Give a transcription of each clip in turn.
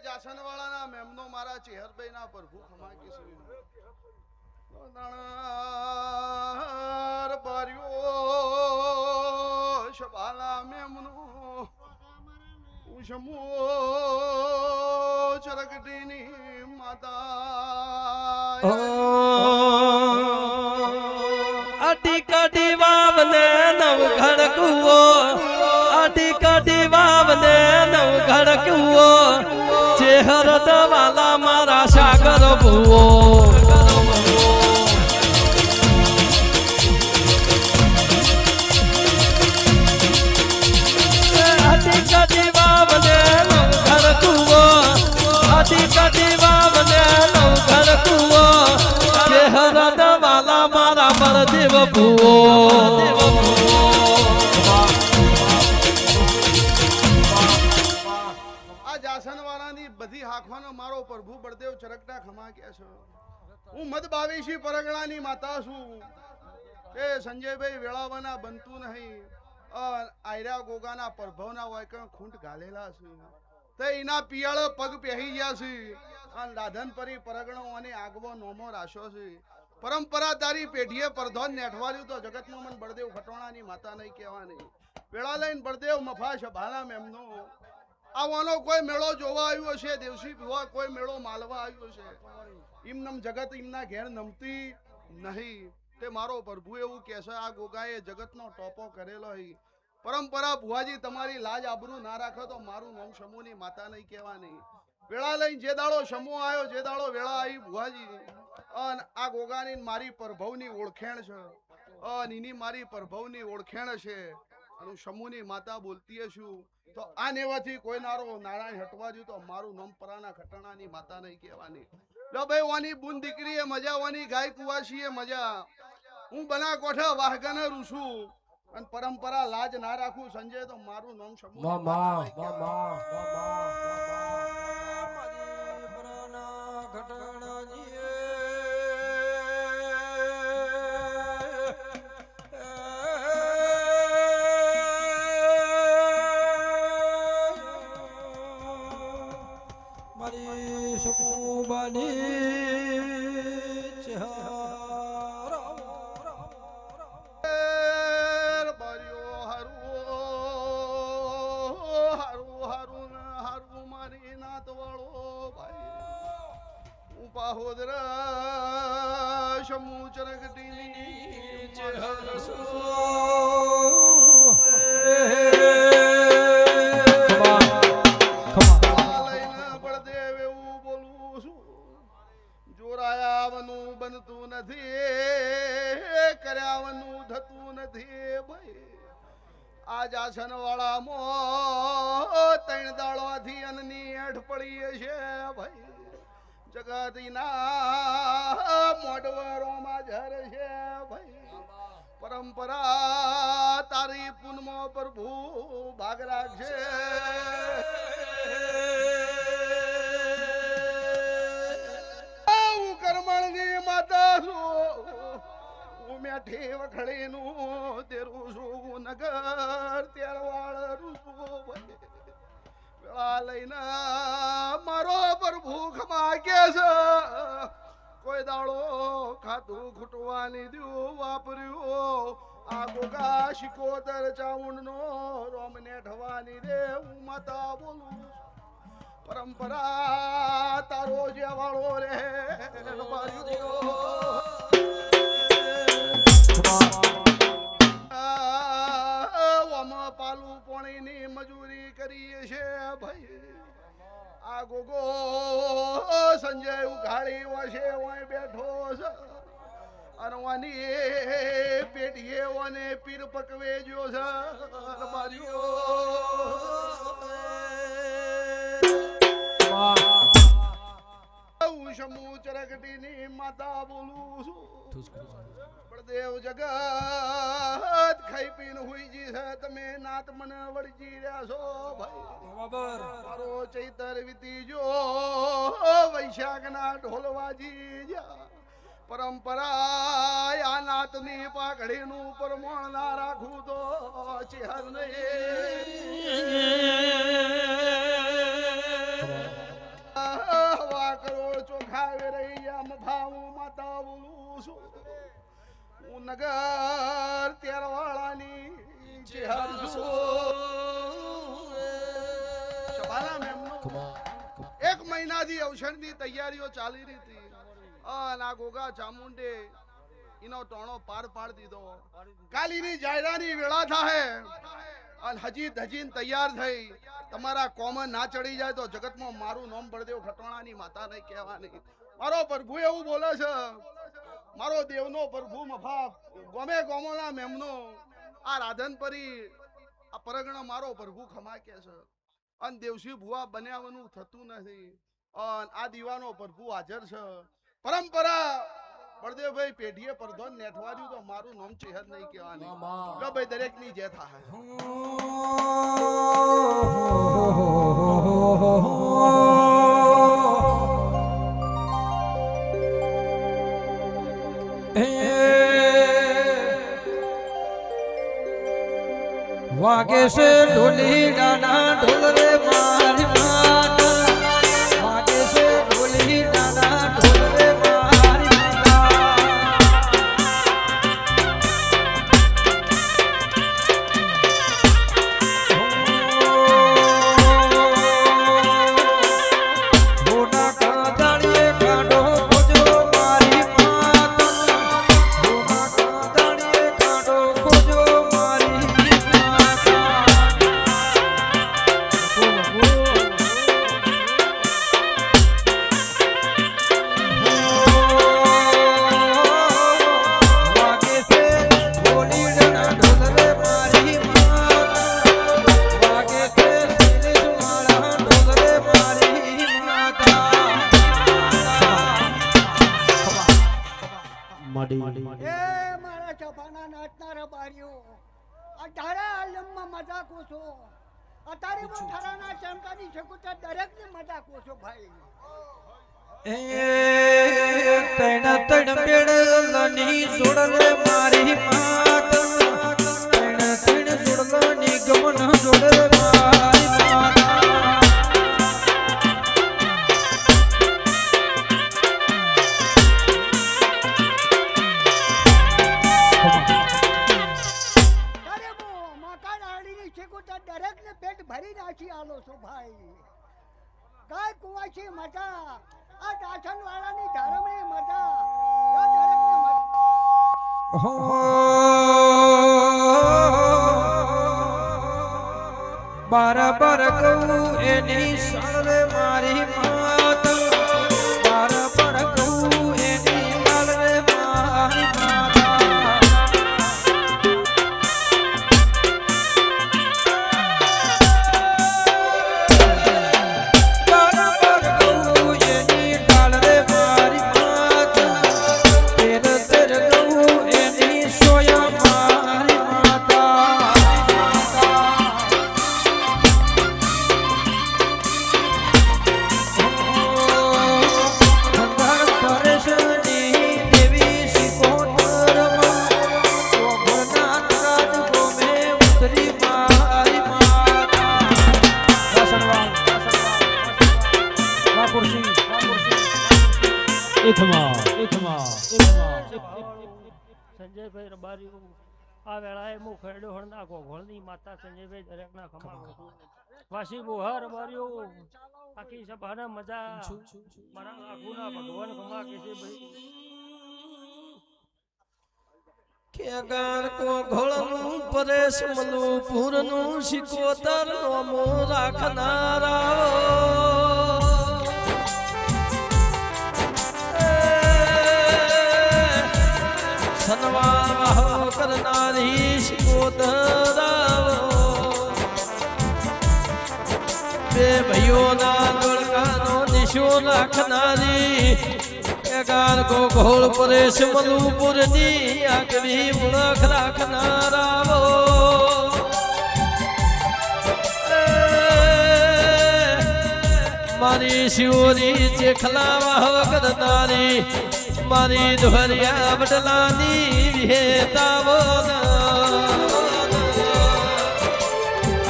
જાસનવાળાના મેમનો મારા ચેહરભાઈના પ્રભુ ખમાકી છે બાર્યો શબાલા મેમનું ઉશમો ચરકટીની માતા અટી કટી વાવને નવ ઘડકુઓ અટી કટી વાવને નવ ઘડકુઓ ચેહર દવાલા મારા સાગર ભુવો અટી કટી વાવને નવ ઘડકુઓ અટી કટી વાવને નવ ઘડકુઓ ચેહર દવાલા મારા પરદેવ ભુવો જાસનવાળાની બધી હાખવાનો મારો પ્રભુ બળદેવ ચરકટા ખમા કે છે હું મત બાવીશી પરગણાની માતા છું એ સંજયભાઈ વેળાવાના બનતું નહીં આયરા ગોગાના પ્રભવના વાયકણ ખૂંટ ગાલેલા છે તે એના પિયાળ પગ પહેરી ગયા છે અને રાધનપરી પરગણો અને આગવો નોમો રાશો છે પરંપરા તારી પેઢીએ પરધોન નેઠવાર્યું તો જગતમાં મન બળદેવ ખટોણાની માતા નહીં કહેવાની વેળા લઈને બળદેવ મફા શભાના મેમનો આવવાનો કોઈ મેળો જોવા આવ્યો છે દેવસી પીવા કોઈ મેળો માલવા આવ્યો છે એમનમ જગત એમના ઘેર નમતી નહીં તે મારો પ્રભુ એવું કહે છે આ ગોગાએ જગતનો ટોપો કરેલો હોય પરંપરા ભુવાજી તમારી લાજ આબરૂ ના રાખો તો મારું નામ સમૂહની માતા નહીં કહેવાની વેળા લઈને જે દાડો સમૂહ આવ્યો જે દાડો વેળા આવી ભુવાજી અને આ ગોગાની મારી પ્રભવની ઓળખેણ છે અને એની મારી પ્રભવની ઓળખેણ છે અને સમૂહની માતા બોલતી છું તો આ નેવાથી કોઈ નારો નારાયણ હટવા દઉં તો મારું નામ પરાના ખટણાની માતા નહીં કહેવાની લો ભાઈ વાની બુન દીકરી એ મજા વાની ગાય કુવાસી એ મજા હું બના કોઠા વાહગને રૂસું અને પરંપરા લાજ ના રાખું સંજય તો મારું નામ સમૂહ મારી પરાના ઘટણાજી પાહોદરા સમૂહ ચરકટીની બળદેવ એવું બોલું છું જોરાયાવનું બનતું નથી કર્યાવનું થતું નથી ભાઈ આ જાસન વાળામાં ત્રણ દાળવાથી અન્નની હેઠ પડી છે ભાઈ જગતના મોઢવરોમાં ઝર છે ભાઈ પરંપરા તારી પૂનમો પ્રભુ ભાગ રાખશે હું કર્મણની માતા છું હું મેઠી વખડીનું તેરું છું નગર તેરવાળ રૂપો ભાઈ લઈને મારો પ્રભુ ખમા કે છે કોઈ દાડો ખાતું ખૂટવાની દ્યું વાપર્યું આ ગોગા શિકોતર ચાઉંડ નો રોમને ઠવાની રે હું માતા બોલું પરંપરા તારો જે વાળો રે પાલું પોણીની મજૂરી કરીએ છે ભાઈ આ ગોગો સંજય ઉઘાડી વસે ઓય બેઠો છે અનવાની પેટીએ ઓને પીર પકવે જો છે મારીઓ હું સમૂહ ચરકટીની માતા બોલું છું બળદેવ જગત ખાઈ પીને હુઈ જી છે તમે નાત મને વળજી રહ્યા છો ભાઈ બરાબર મારો ચૈતર વીતી જો વૈશાખના ઢોલવાજી જા પરંપરા આ નાતની પાઘડીનું પ્રમાણ ના રાખું તો ચેહર નહીં નગર તેરવાળાની જેહર શબાના મેમનો એક મહિનાથી અવસરની તૈયારીઓ ચાલી રહી હતી અને આ ગોગા ચામુંડે એનો ટોણો પાર પાડ દીધો કાલીની જાયરાની વેળા થાય અને હજી ધજીન તૈયાર થઈ તમારા કોમન ના ચડી જાય તો જગતમાં મારું નામ બળદેવ ખટોણાની માતા નહીં કહેવાની મારો પ્રભુ એવું બોલે છે મારો દેવનો પ્રભુ મફા ગમે ગોમોના મેમનો આ રાધનપરી આ પરગણા મારો પ્રભુ ખમા કે છે અને દેવસી ભુવા બન્યાવાનું થતું નથી અને આ દીવાનો પ્રભુ હાજર છે પરંપરા બળદેવભાઈ પેઢીએ પરધોન નેઠવાડ્યું તો મારું નામ ચેહર નહીં કહેવાની કે ભાઈ દરેકની જે થાય વાગે છે ઢોલી દાના ઢોલ રે મારી માતા વાગે છે ઢોલી દાના ઢોલ રે મારી મોટા કાંદાળીએ કાંડો ખોજો મારી માતા મોટા કાંદાળીએ કાંડો ખોજો મારી મારા ચપાના નાચના રબારીઓ અઢારે આલમમાં મજા કોશો અત્યારે બહુ થરાના ચમકાની શકું તો દરેકને મજા કોશો ભાઈ તણ તણ પેડલની જોડલે મારી માત તણ તણ જોડલની ગમન જોડલે મારી માત તારે બહુ મકાન આડીની શકું તો દરેકને પેટ ભરી નાખી આલો છો ભાઈ ગાય કુવાશી મજા આ દાછન વાળાની ધર્મની મજા યો દરેકને મજા બરાબર કહું એની સાળે મારી માત બરાબર કહું એની સાળે મારી માતા બરાબર કહું એની સાળે મારી માતા તેર તેર કહું એની સોયા મારી માતા સંજયભાઈ રબારી આ વેળાએ હું ખેડો હળના ગોઘોળની માતા સંજયભાઈ દરેકના ખમા વાસી બોહા રબારીઓ આખી સભાના મજા મારા આખુના ભગવાન ખમા કે છે ભાઈ કે ગાર કો ઘોળનું પરેશ મનું પૂરનું શિકોતર નોમો રાખનારા સનવાહ કરનારી શિકોતરાઓ બે ભાઈઓના ગળકાનો નિશો રાખનારી ગાર કો ઘોળ પરેશ મલુપુરની આગવી મુળખ રાખનારાઓ મારી શિવરી ચેખલા વાહ કરનારી મારી ધોરિયા બદલાની વિહેતાવો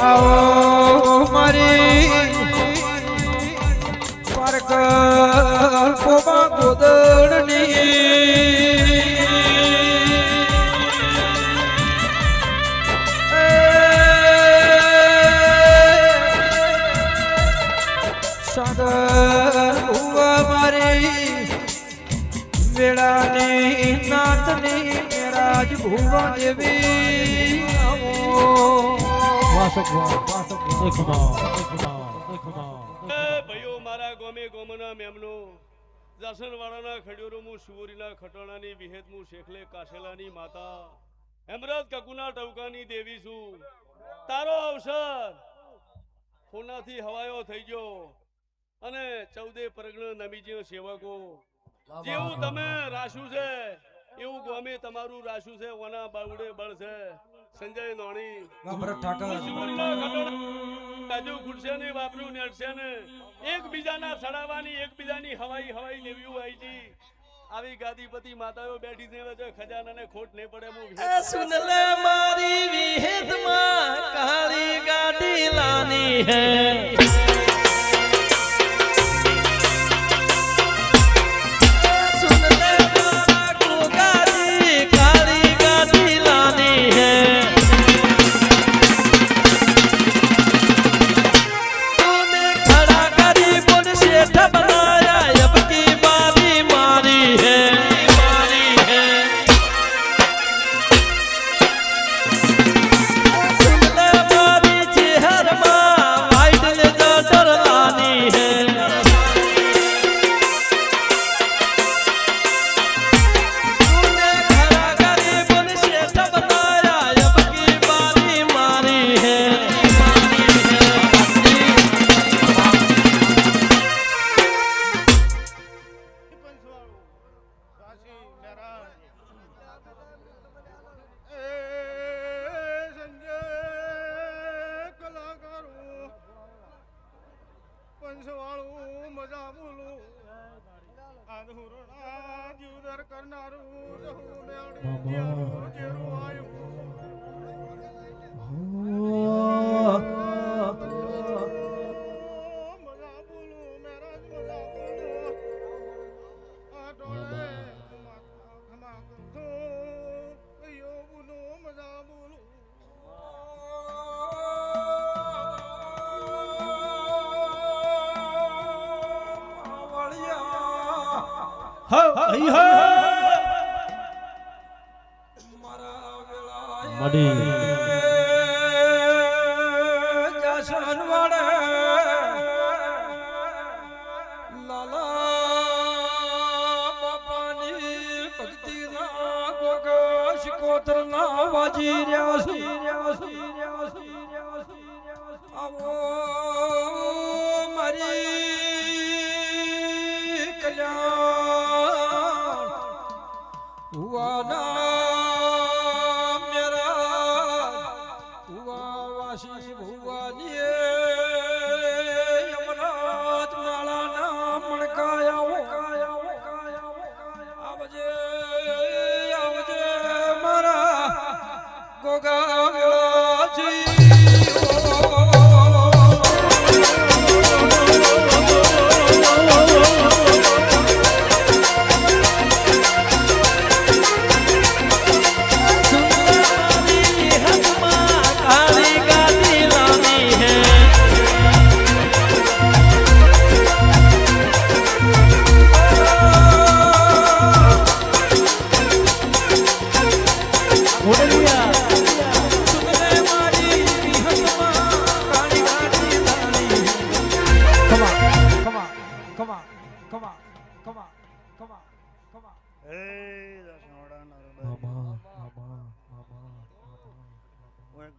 આવો મારી પારક કોમા ગોદડની સાગર ભુવા મારી વેળાની નાતની રાજ ભુવા દેવી આવો ભાઈઓ મારા ગોમે ગોમના મેમનો જાસનવાડાના ખડ્યોરો મુ સુવરીના ખટોણાની વિહેત મુ શેખલે કાશેલાની માતા હેમરત કકુના ટવકાની દેવી છું તારો અવસર ફોનાથી હવાયો થઈ ગયો અને 14 પરગણ નમીજી સેવકો જેવું તમે રાશું છે એવું ગોમે તમારું રાશું છે ઓના બાવડે બળ છે સંજય નોણી રાજુ ગુડશે ને વાપરું નેટશે ને એકબીજાના સડાવાની એકબીજાની હવાઈ લેવી આવી હતી આવી ગાદીપતિ માતાઓ બેઠી છે વચ્ચે ખજાનાને ખોટ નહીં પડે હું સુનલે મારી વિહેતમાં કાળી ગાડી લાની હે પંચવાળું મજા બોલું આધુરણા જીવદર કરનારું રહું મેળી જેરું આવ્યું મજા બોલું મેરાજ મજા બોલું આ ટોળે ખમા કરતો કયો બોલો મજા બોલું વાજી રહ્યા આવો મારી કલ્યાણ હુવાના મેરા હુવા વાસી ભુવાની યમરાજ માળાના મણકાયા આવજે આવજે મારા ગોગા વેળાજી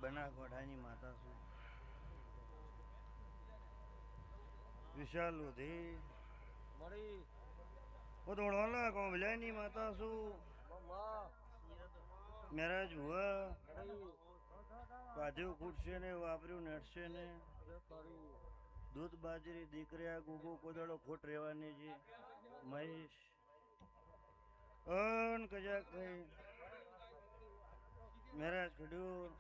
બનાસકાંઠાની માતા છું વિશાલ લોધી ઉદોળવાલા કોંભલાની માતા છું મેરાજ હુઆ કાધ્યું ખૂટશે ને વાપર્યું નેટશે ને દૂધ બાજરી દીકરીયા ગુગુ કોદળો ખોટ રહેવાની છે મહેશ અન કજાક ભાઈ મેરાજ ખડ્યું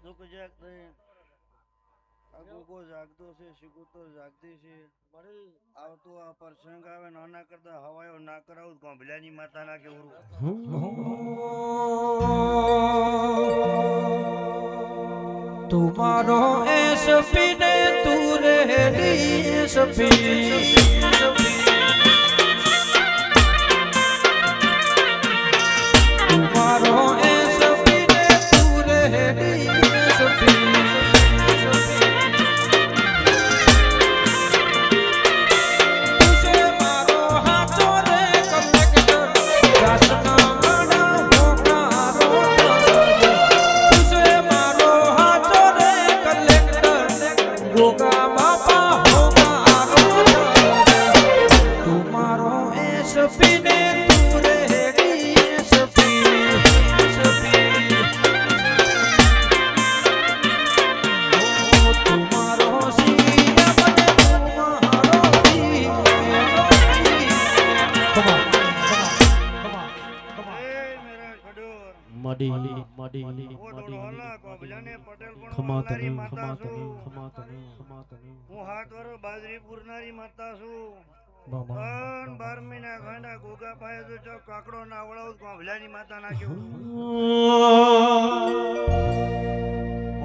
દુઃખ જાગ નહીં આ ગુગો જાગતો છે શીખુતો જાગતી છે આવતો આ પ્રસંગ આવે નાના કરતા હવાયો ના કરાવું કોંભલાની માતા ના કેવરું તું મારો એસપી ને તું રે ડીએસપી તું મારો એસપી ને તું રે ડીએસપી હું 7 વર્ષ બાજરી પૂરનારી માતા છું. 12 મહિના ગાંડા ગોગા પાયે જો ચોક કાકડો ના વળાવ કોભલાની માતા નાખ્યું.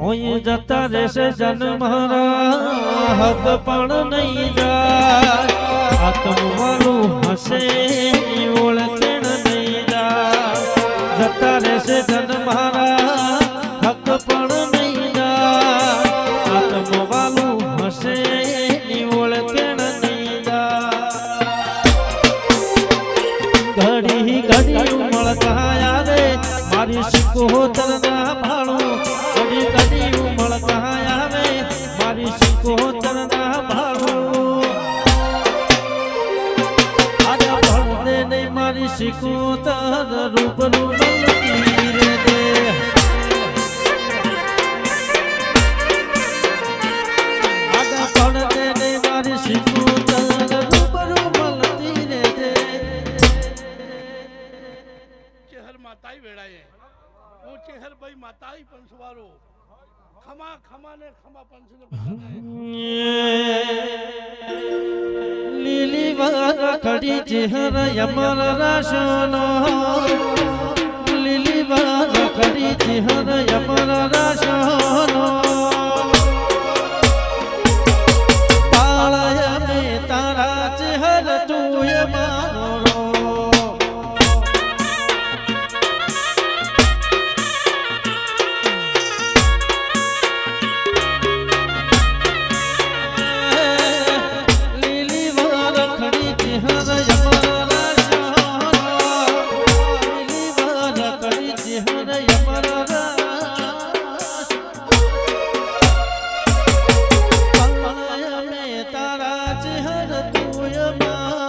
ઓય જતા રહેશે જન્મારા હદ પણ નહીં જાય આત્મવાળું હશે ઓળખેણ નહીં જાય જતા રહેશે જન્મારા હક પણ નહીં જાય આત્મવાળું હશે ઓળખેણ નહીં જાય ઘડી ઘડી મળતા આવે મારી શિકોતર ના ભાળું ઘડી ઘડી મળતા આવે મારી શિકોતર ના ભાળું આજે ભણને નહીં મારી શિકોતર રૂબરૂ મળતી રે દે આજે ભણને નહીં મારી શિકોતર રૂબરૂ મળતી રે દે ચેહર માતાઈ વેળાએ હું ચેહરભાઈ માતાઈ પંચવારો ખમા ખમા ને ખમા પંચ લીલી વાર ખડી ચેહર યમર રાશનો લીલી વાર ખડી ચેહર યમર રાશનો